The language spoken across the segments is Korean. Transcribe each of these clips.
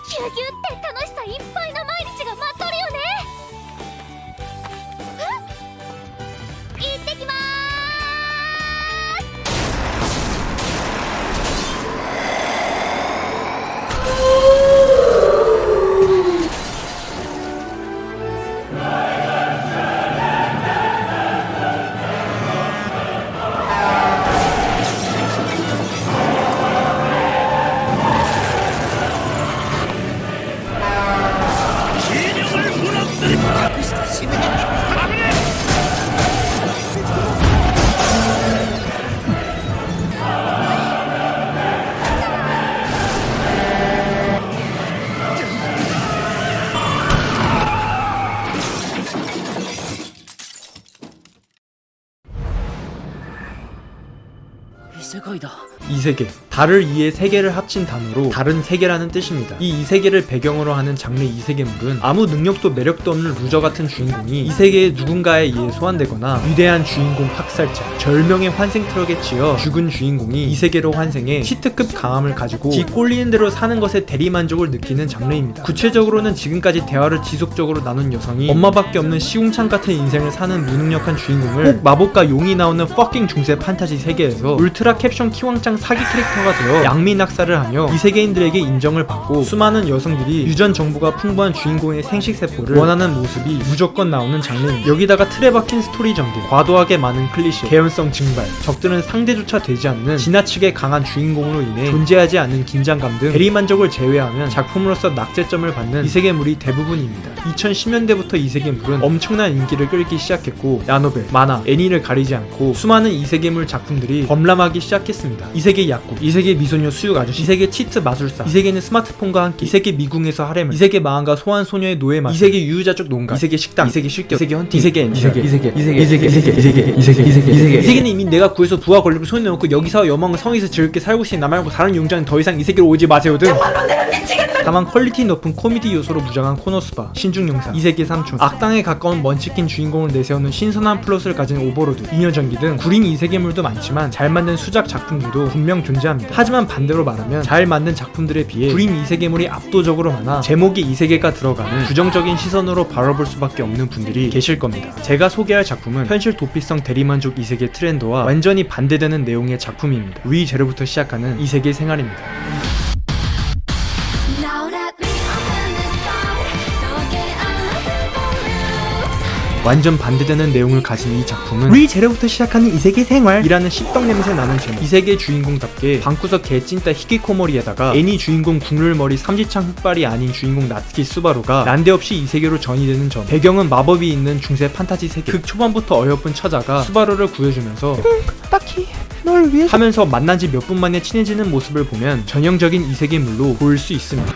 ぎゅうぎゅうって楽しさいっぱいな毎日が待っとるよね。行ってきまー이세계, 달을 이해 세계를 합친 단어로 다른 세계라는 뜻입니다. 이 이세계를 배경으로 하는 장르 이세계물은 아무 능력도 매력도 없는 루저 같은 주인공이 이 세계의 누군가에 의해 소환되거나 위대한 주인공 학살자, 절명의 환생 트럭에 치여 죽은 주인공이 이 세계로 환생해 치트급 강함을 가지고 지 꼴리는 대로 사는 것에 대리만족을 느끼는 장르입니다. 구체적으로는 지금까지 대화를 지속적으로 나눈 여성이 엄마밖에 없는 시궁창 같은 인생을 사는 무능력한 주인공을 꼭 마법과 용이 나오는 퍼킹 중세 판타지 세계에서 울트라 캡션 키왕짱 사기 캐릭터가 되어 양미낙사를 하며 이 세계인들에게 인정을 받고 수많은 여성들이 유전 정보가 풍부한 주인공의 생식세포를 원하는 모습이 무조건 나오는 장르입니다. 여기다가 틀에 박힌 스토리 전개, 과도하게 많은 클리셰, 개연성 증발, 적들은 상대조차 되지 않는 지나치게 강한 주인공으로 인해 존재하지 않는 긴장감 등 대리만족을 제외하면 작품으로서 낙제점을 받는 이세계물이 대부분입니다. 2010년대부터 이세계물은 엄청난 인기를 끌기 시작했고 야노벨, 만화, 애니를 가리지 않고 수많은 이세계물 작품들이 범람하기 시작했습니다. 이세계 약국, 이세계 미소녀 수육 아저씨, 이세계 치트 마술사, 이세계는 스마트폰과 함께, 이세계 미궁에서 하렘을, 이세계 마왕과 소환 소녀의 노예 마술, 이세계 유유자족 농가, 이세계 식당, 이세계 실격, 이세계 헌팅, 이세계 이세계는 이미 내가 구해서 부하 권력을 손에 넣고 여기서 여망은 성에서 즐겁게 살고 싶으니 나 말고 다른 용자는 더 이상 이 세계로 오지 마세요 등 다만 퀄리티 높은 코미디 요소로 무장한 코너스바, 신중영상, 이세계 삼촌, 악당에 가까운 먼치킨 주인공을 내세우는 신선한 플롯을 가진 오버로드, 인여전기 등 구린 이세계물도 많지만 잘 만든 수작 작품들도 분명 존재합니다. 하지만 반대로 말하면 잘 만든 작품들에 비해 구린 이세계물이 압도적으로 많아 제목에 이세계가 들어가는 부정적인 시선으로 바라볼 수밖에 없는 분들이 계실 겁니다. 제가 소개할 작품은 현실 도피성 대리만족 이세계 트렌드와 완전히 반대되는 내용의 작품입니다. 위제로부터 시작하는 이세계 생활입니다. 완전 반대되는 내용을 가진 이 작품은 위제로부터 시작하는 이세계 생활이라는 씹덕 냄새 나는 제목, 이세계 주인공답게 방구석 개찐따 히키코모리에다가 애니 주인공 국룰머리 삼지창 흑발이 아닌 주인공 나츠키 스바루가 난데없이 이세계로 전이되는 점, 배경은 마법이 있는 중세 판타지 세계, 극 초반부터 어여쁜 처자가 스바루를 구해주면서 딱히 널 위해서 하면서 만난 지 몇 분 만에 친해지는 모습을 보면 전형적인 이세계물로 보일 수 있습니다.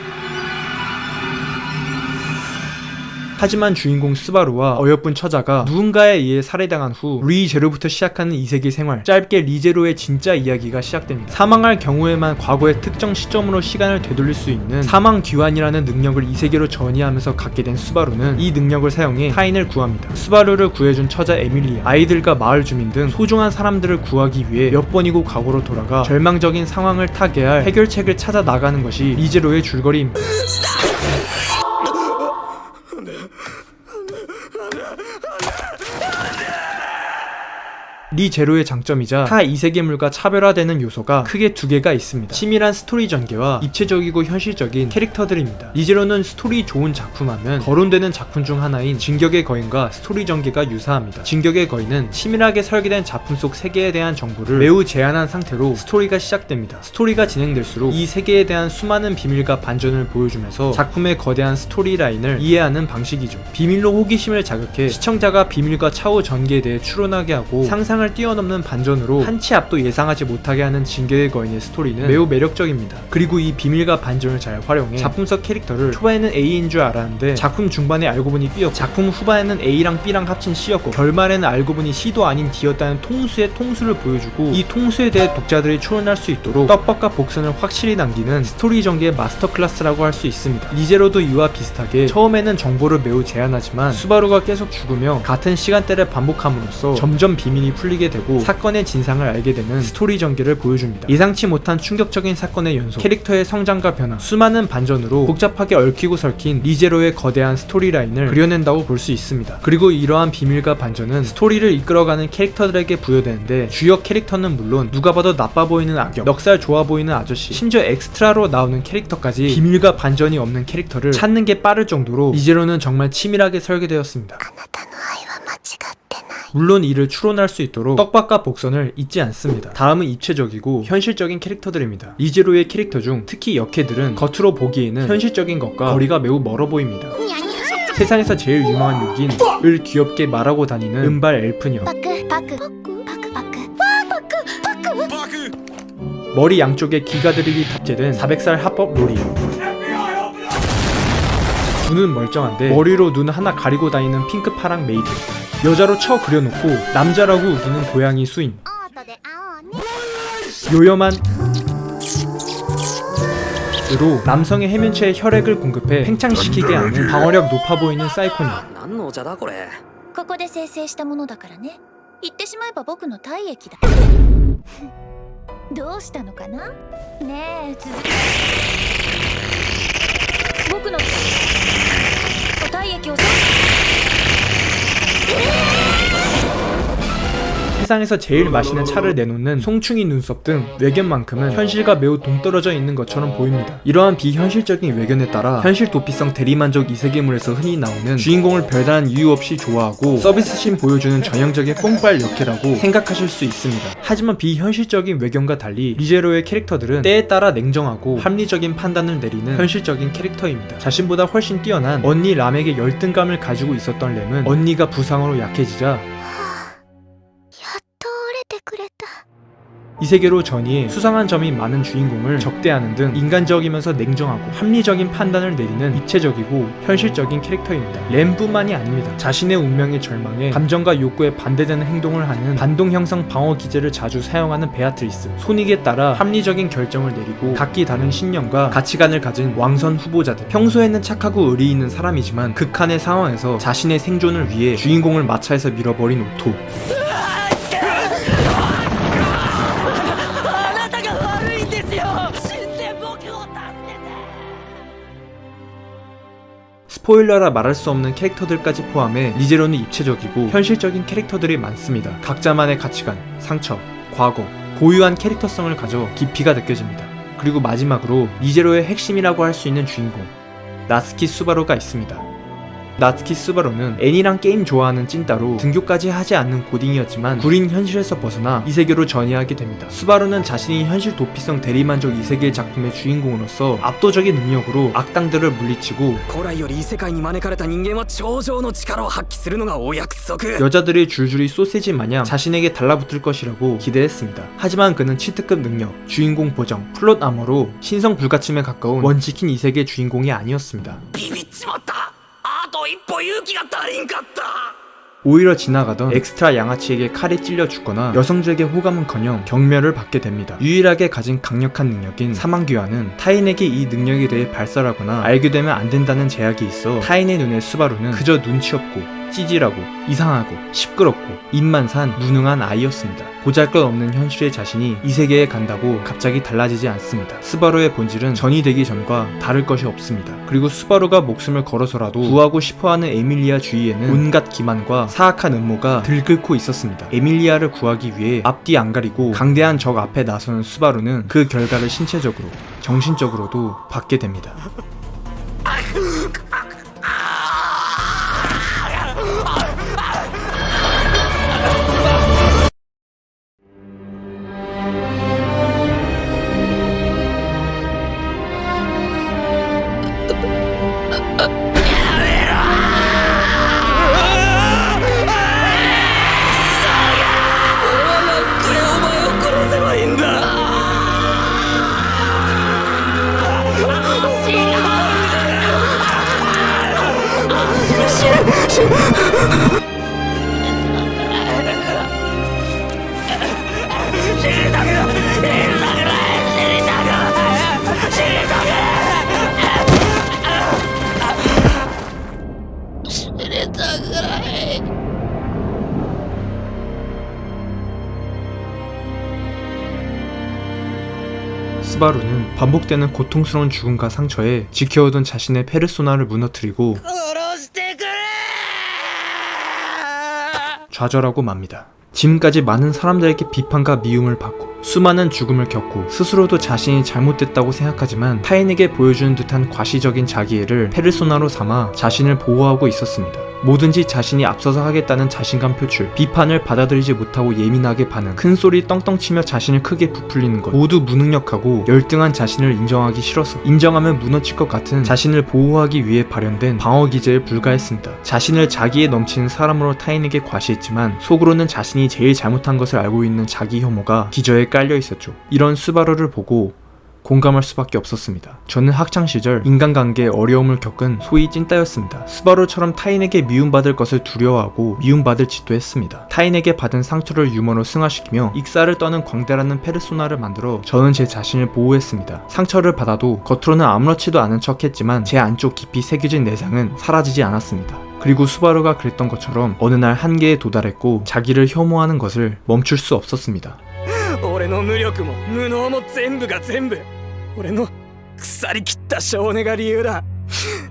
하지만 주인공 스바루와 어여쁜 처자가 누군가에 의해 살해당한 후 리제로부터 시작하는 이세계 생활, 짧게 리제로의 진짜 이야기가 시작됩니다. 사망할 경우에만 과거의 특정 시점으로 시간을 되돌릴 수 있는 사망 귀환이라는 능력을 이세계로 전이하면서 갖게 된 스바루는 이 능력을 사용해 타인을 구합니다. 스바루를 구해준 처자 에밀리아, 아이들과 마을 주민 등 소중한 사람들을 구하기 위해 몇 번이고 과거로 돌아가 절망적인 상황을 타개할 해결책을 찾아 나가는 것이 리제로의 줄거리입니다. 리제로의 장점이자 타 이세계물과 차별화되는 요소가 크게 두 개가 있습니다. 치밀한 스토리 전개와 입체적이고 현실적인 캐릭터들입니다. 리제로는 스토리 좋은 작품하면 거론되는 작품 중 하나인 진격의 거인과 스토리 전개가 유사합니다. 진격의 거인은 치밀하게 설계된 작품 속 세계에 대한 정보를 매우 제한한 상태로 스토리가 시작됩니다. 스토리가 진행될수록 이 세계에 대한 수많은 비밀과 반전을 보여주면서 작품의 거대한 스토리 라인을 이해하는 방식이죠. 비밀로 호기심을 자극해 시청자가 비밀과 차후 전개에 대해 추론하게 하고 상상을 뛰어넘는 반전으로 한치 앞도 예상하지 못하게 하는 진격의 거인의 스토리는 매우 매력적입니다. 그리고 이 비밀과 반전을 잘 활용해 작품 속 캐릭터를 초반에는 A인 줄 알았는데 작품 중반에 알고 보니 B였고, 작품 후반에는 A랑 B랑 합친 C였고, 결말에는 알고 보니 C도 아닌 D였다는 통수의 통수를 보여주고 이 통수에 대해 독자들이 추론할 수 있도록 떡밥과 복선을 확실히 남기는 스토리 전개의 마스터 클래스라고 할 수 있습니다. 리제로도 이와 비슷하게 처음에는 정보를 매우 제한하지만 스바루가 계속 죽으며 같은 시간대를 반복함으로써 점점 비밀이 풀리고 휘둘리게 되고 사건의 진상을 알게 되는 스토리 전개를 보여줍니다. 예상치 못한 충격적인 사건의 연속, 캐릭터의 성장과 변화, 수많은 반전으로 복잡하게 얽히고 설킨 리제로의 거대한 스토리라인을 그려낸다고 볼 수 있습니다. 그리고 이러한 비밀과 반전은 스토리를 이끌어가는 캐릭터들에게 부여되는데 주역 캐릭터는 물론 누가 봐도 나빠 보이는 악역, 넉살 좋아 보이는 아저씨, 심지어 엑스트라로 나오는 캐릭터까지 비밀과 반전이 없는 캐릭터를 찾는 게 빠를 정도로 리제로는 정말 치밀하게 설계되었습니다. 물론 이를 추론할 수 있도록 떡밥과 복선을 잊지 않습니다. 다음은 입체적이고 현실적인 캐릭터들입니다. 리제로의 캐릭터 중 특히 역캐들은 겉으로 보기에는 현실적인 것과 거리가 매우 멀어 보입니다. 세상에서 제일 유명한 욕인 을 귀엽게 말하고 다니는 은발 엘프녀, 머리 양쪽에 기가드릴이 탑재된 400살 합법 로리, 눈은 멀쩡한데 머리로 눈 하나 가리고 다니는 핑크파랑 메이드, 여자로 쳐 그려놓고 남자라고 우기는 고양이 수인, 요염한 으로 남성의 해면체에 혈액을 공급해 팽창시키게 하는 방어력 높아 보이는 사이코니, 何のお茶だこれ。ここで生成したものだからね。言ってしまえば僕の体液だ。どうしたのかな。ねえ続け。僕の体液を。 세상에서 제일 맛있는 차를 내놓는 송충이 눈썹 등 외견만큼은 현실과 매우 동떨어져 있는 것처럼 보입니다. 이러한 비현실적인 외견에 따라 현실 도피성 대리만족 이세계물에서 흔히 나오는 주인공을 별다른 이유 없이 좋아하고 서비스심 보여주는 전형적인 뽕빨 역캐라고 생각하실 수 있습니다. 하지만 비현실적인 외견과 달리 리제로의 캐릭터들은 때에 따라 냉정하고 합리적인 판단을 내리는 현실적인 캐릭터입니다. 자신보다 훨씬 뛰어난 언니 람에게 열등감을 가지고 있었던 램은 언니가 부상으로 약해지자 이 세계로 전이해 수상한 점이 많은 주인공을 적대하는 등 인간적이면서 냉정하고 합리적인 판단을 내리는 입체적이고 현실적인 캐릭터입니다. 램뿐만이 아닙니다. 자신의 운명의 절망에 감정과 욕구에 반대되는 행동을 하는 반동 형성 방어 기제를 자주 사용하는 베아트리스, 소닉에 따라 합리적인 결정을 내리고 각기 다른 신념과 가치관을 가진 왕선 후보자들, 평소에는 착하고 의리 있는 사람이지만 극한의 상황에서 자신의 생존을 위해 주인공을 마차에서 밀어버린 오토, 스포일러라 말할 수 없는 캐릭터들까지 포함해 리제로는 입체적이고 현실적인 캐릭터들이 많습니다. 각자만의 가치관, 상처, 과거, 고유한 캐릭터성을 가져 깊이가 느껴집니다. 그리고 마지막으로 리제로의 핵심이라고 할 수 있는 주인공, 나츠키 수바루가 있습니다. 나츠키 스바루는 애니랑 게임 좋아하는 찐따로 등교까지 하지 않는 고딩이었지만 구린 현실에서 벗어나 이 세계로 전이하게 됩니다. 스바루는 자신이 현실 도피성 대리만족 이 세계의 작품의 주인공으로서 압도적인 능력으로 악당들을 물리치고 古来より異世界に招かれた人間は頂上の力を発揮するのがお約束。 여자들이 줄줄이 소세지 마냥 자신에게 달라붙을 것이라고 기대했습니다. 하지만 그는 치트급 능력, 주인공 보정, 플롯 아머로 신성 불가침에 가까운 원치킨 이 세계 주인공이 아니었습니다. ビビっちまった。あと一歩勇気が足りんかった。 오히려 지나가던 엑스트라 양아치에게 칼에 찔려 죽거나 여성들에게 호감은커녕 경멸을 받게 됩니다. 유일하게 가진 강력한 능력인 사망귀환은 타인에게 이 능력에 대해 발설하거나 알게 되면 안 된다는 제약이 있어 타인의 눈에 스바루는 그저 눈치 없고 찌질하고 이상하고 시끄럽고 입만 산 무능한 아이였습니다. 보잘것없는 현실의 자신이 이 세계에 간다고 갑자기 달라지지 않습니다. 스바루의 본질은 전이 되기 전과 다를 것이 없습니다. 그리고 스바루가 목숨을 걸어서라도 구하고 싶어하는 에밀리아 주위에는 온갖 기만과 사악한 음모가 들끓고 있었습니다. 에밀리아를 구하기 위해 앞뒤 안 가리고 강대한 적 앞에 나서는 스바루는 그 결과를 신체적으로, 정신적으로도 받게 됩니다. 스바루는 반복되는 고통스러운 죽음과 상처에 지켜오던 자신의 페르소나를 무너뜨리고 좌절하고 맙니다. 지금까지 많은 사람들에게 비판과 미움을 받고 수많은 죽음을 겪고 스스로도 자신이 잘못됐다고 생각하지만 타인에게 보여주는 듯한 과시적인 자기애를 페르소나로 삼아 자신을 보호하고 있었습니다. 뭐든지 자신이 앞서서 하겠다는 자신감 표출, 비판을 받아들이지 못하고 예민하게 반응, 큰소리 떵떵 치며 자신을 크게 부풀리는 것, 모두 무능력하고 열등한 자신을 인정하기 싫어서 인정하면 무너질 것 같은 자신을 보호하기 위해 발현된 방어 기제에 불과했습니다. 자신을 자기에 넘치는 사람으로 타인에게 과시했지만 속으로는 자신이 제일 잘못한 것을 알고 있는 자기 혐오가 기저에 깔려 있었죠. 이런 스바루를 보고 공감할 수밖에 없었습니다. 저는 학창시절 인간관계에 어려움을 겪은 소위 찐따였습니다. 스바루처럼 타인에게 미움받을 것을 두려워하고 미움받을 짓도 했습니다. 타인에게 받은 상처를 유머로 승화시키며 익사를 떠는 광대라는 페르소나를 만들어 저는 제 자신을 보호했습니다. 상처를 받아도 겉으로는 아무렇지도 않은 척했지만 제 안쪽 깊이 새겨진 내상은 사라지지 않았습니다. 그리고 스바루가 그랬던 것처럼 어느 날 한계에 도달했고 자기를 혐오하는 것을 멈출 수 없었습니다. 俺の無力も無能も全部が全部俺の腐りきった性根が理由だ。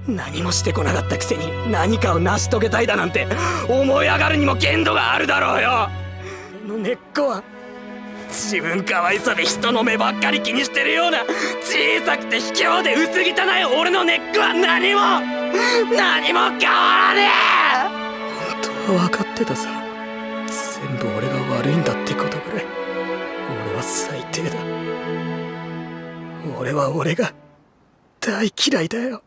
何もしてこなかったくせに何かを成し遂げたいだなんて思い上がるにも限度があるだろうよ。俺の根っこは自分可愛さで人の目ばっかり気にしてるような小さくて卑怯で薄汚い俺の根っこは何も変わらねえ。本当は分かってたさ。全部俺が悪いんだってことぐらい。俺は最低だ。俺が大嫌いだよ。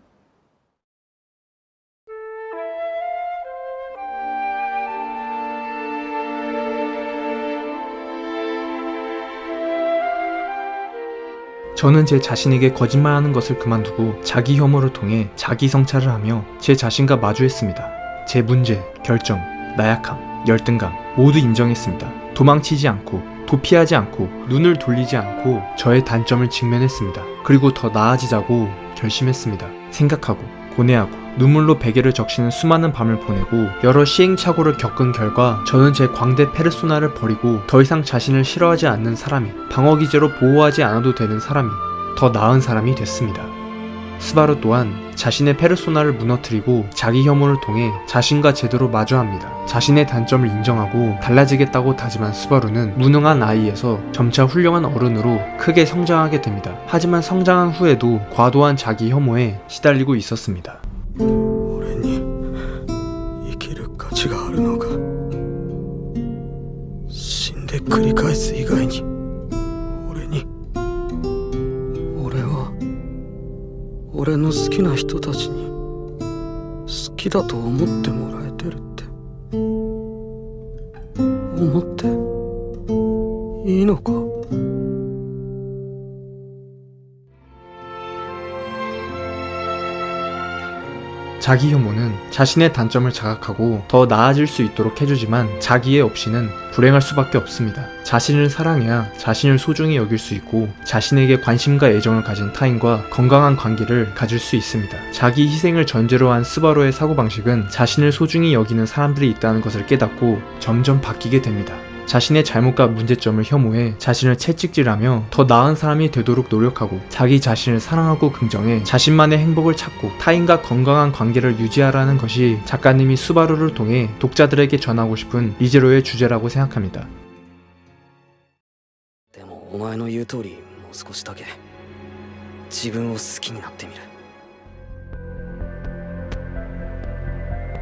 저는 제 자신에게 거짓말하는 것을 그만두고 자기 혐오를 통해 자기 성찰을 하며 제 자신과 마주했습니다. 제 문제, 결점, 나약함, 열등감 모두 인정했습니다. 도망치지 않고 도피하지 않고 눈을 돌리지 않고 저의 단점을 직면했습니다. 그리고 더 나아지자고 결심했습니다. 생각하고 고뇌하고 눈물로 베개를 적시는 수많은 밤을 보내고 여러 시행착오를 겪은 결과 저는 제 광대 페르소나를 버리고 더 이상 자신을 싫어하지 않는 사람이, 방어기제로 보호하지 않아도 되는 사람이, 더 나은 사람이 됐습니다. 스바루 또한 자신의 페르소나를 무너뜨리고 자기 혐오를 통해 자신과 제대로 마주합니다. 자신의 단점을 인정하고 달라지겠다고 다짐한 스바루는 무능한 아이에서 점차 훌륭한 어른으로 크게 성장하게 됩니다. 하지만 성장한 후에도 과도한 자기 혐오에 시달리고 있었습니다. 俺に生きる価値があるのか。死んで繰り返す以外に俺は俺の好きな人たちに好きだと思ってもらえてるって思っていいのか。 자기 혐오는 자신의 단점을 자각하고 더 나아질 수 있도록 해주지만 자기애 없이는 불행할 수밖에 없습니다. 자신을 사랑해야 자신을 소중히 여길 수 있고 자신에게 관심과 애정을 가진 타인과 건강한 관계를 가질 수 있습니다. 자기 희생을 전제로 한 스바루의 사고방식은 자신을 소중히 여기는 사람들이 있다는 것을 깨닫고 점점 바뀌게 됩니다. 자신의 잘못과 문제점을 혐오해 자신을 채찍질하며 더 나은 사람이 되도록 노력하고 자기 자신을 사랑하고 긍정해 자신만의 행복을 찾고 타인과 건강한 관계를 유지하라는 것이 작가님이 스바루를 통해 독자들에게 전하고 싶은 리제로의 주제라고 생각합니다. でもお前の言う通りもう少しだけ自分を好きになってみる。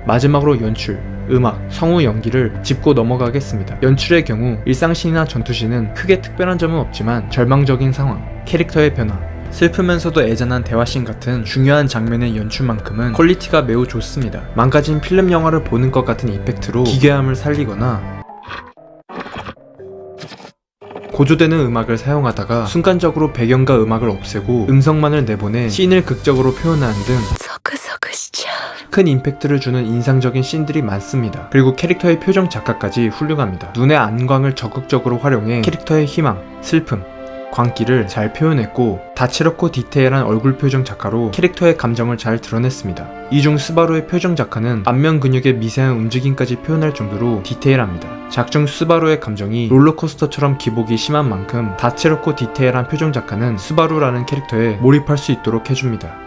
마지막으로 연출, 음악, 성우 연기를 짚고 넘어가겠습니다. 연출의 경우 일상씬이나 전투씬은 크게 특별한 점은 없지만 절망적인 상황, 캐릭터의 변화, 슬프면서도 애잔한 대화씬 같은 중요한 장면의 연출만큼은 퀄리티가 매우 좋습니다. 망가진 필름 영화를 보는 것 같은 이펙트로 기괴함을 살리거나 고조되는 음악을 사용하다가 순간적으로 배경과 음악을 없애고 음성만을 내보내 씬을 극적으로 표현하는 등 큰 임팩트를 주는 인상적인 씬들이 많습니다. 그리고 캐릭터의 표정 작가까지 훌륭합니다. 눈의 안광을 적극적으로 활용해 캐릭터의 희망, 슬픔, 광기를 잘 표현했고 다채롭고 디테일한 얼굴 표정 작화로 캐릭터의 감정을 잘 드러냈습니다. 이 중 스바루의 표정 작화는 안면 근육의 미세한 움직임까지 표현할 정도로 디테일합니다. 작중 스바루의 감정이 롤러코스터처럼 기복이 심한 만큼 다채롭고 디테일한 표정 작화는 스바루라는 캐릭터에 몰입할 수 있도록 해줍니다.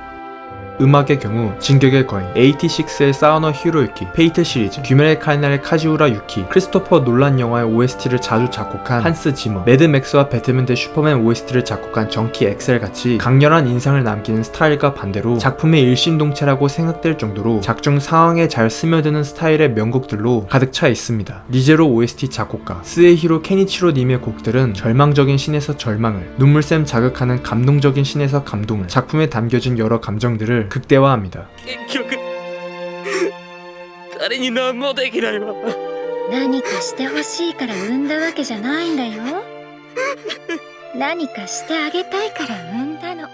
음악의 경우 진격의 거인, 86의 사우너 히로유키, 페이트 시리즈, 귀멸의 칼날의 카지우라 유키, 크리스토퍼 놀란 영화의 OST를 자주 작곡한 한스 지머, 매드맥스와 배트맨 대 슈퍼맨 OST를 작곡한 정키 엑셀 같이 강렬한 인상을 남기는 스타일과 반대로 작품의 일심동체라고 생각될 정도로 작중 상황에 잘 스며드는 스타일의 명곡들로 가득 차 있습니다. 니제로 OST 작곡가 스에히로 케니치로 님의 곡들은 절망적인 신에서 절망을, 눈물샘 자극하는 감동적인 신에서 감동을, 작품에 담겨진 여러 감정들을 극대화합니다. 結局彼に何もできないわ。何かしてほしいから産んだわけじゃないんだよ。何かしてあげたいから産んだの。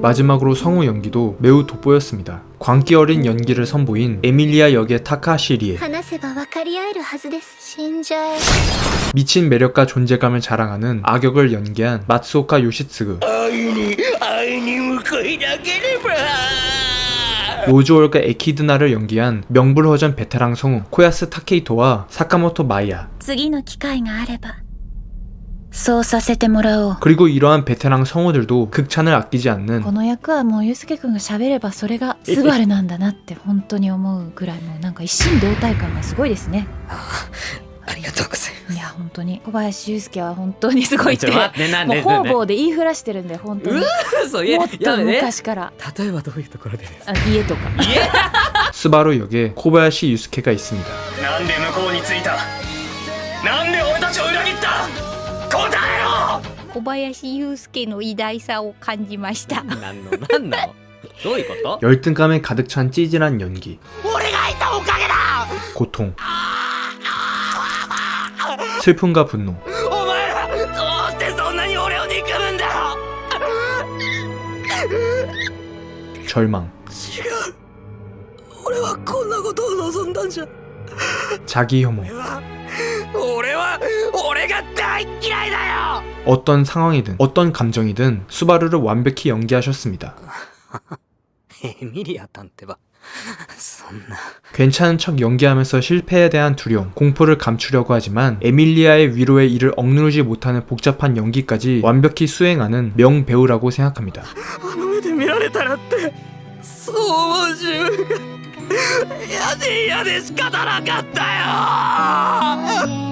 마지막으로 성우 연기도 매우 돋보였습니다. 광기 어린 연기를 선보인 에밀리아 역의 타카하시 리에, 話せば分かり合えるはずです。死んじゃえ。 미친 매력과 존재감을 자랑하는 악역을 연기한 마츠오카 요시츠그, 愛に報いなければ。 로즈월과 에키드나를 연기한 명불허전 베테랑 성우 코야스 타케이토와 사카모토 마이야, 次の機会があればそうさせてもらおう。 그리고 이러한 베테랑 성우들도 극찬을 아끼지 않는 この役はもうユースケくんが喋ればそれがスバルなんだなって本当に思うぐらいもうなんか一心同体感がすごいですね。ありがとうございます。いや本当に小林ユースケは本当にすごいってちょ待ってなんもうで方々で言いふらしてるんで本当に嘘もっと昔から例えばどういうところでですか。家とか 스바루 역에 코바야시 유스케가 있습니다. なんで向こうに着いた。なんで俺たちを裏切った。答えろ。小林祐介の偉大さを感じました。なんのどういうこと。 열등감에 가득 찬 찌질한 연기, 俺がいたおかげだ。 고통, 슬픔과 분노, お前らどうしてそんなに俺を憎むんだ。 절망, 違う。俺はこんなことを望んだんじゃ。 자기 혐오. 俺が大嫌いだよ。 어떤 상황이든 어떤 감정이든 수바루를 완벽히 연기하셨습니다. エミリア探偵はそんな。 괜찮은 척 연기하면서 실패에 대한 두려움, 공포를 감추려고 하지만 에밀리아의 위로에 이를 억누르지 못하는 복잡한 연기까지 완벽히 수행하는 명배우라고 생각합니다. あの目で見られたらってそう思う自分が嫌で仕方なかったよ。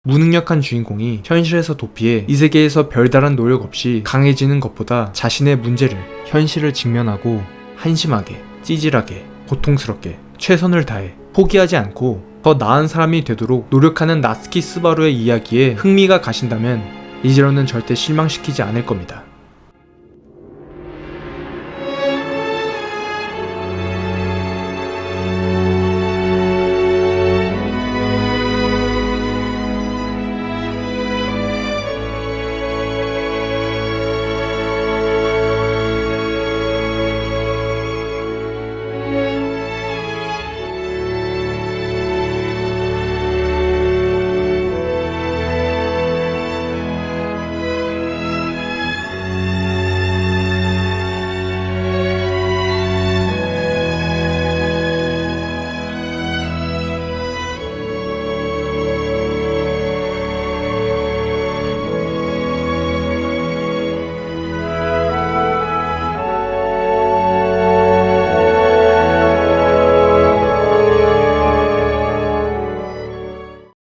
무능력한 주인공이 현실에서 도피해 이 세계에서 별다른 노력 없이 강해지는 것보다 자신의 문제를, 현실을 직면하고 한심하게, 찌질하게, 고통스럽게 최선을 다해 포기하지 않고 더 나은 사람이 되도록 노력하는 나츠키 스바루의 이야기에 흥미가 가신다면 니제로는 절대 실망시키지 않을 겁니다.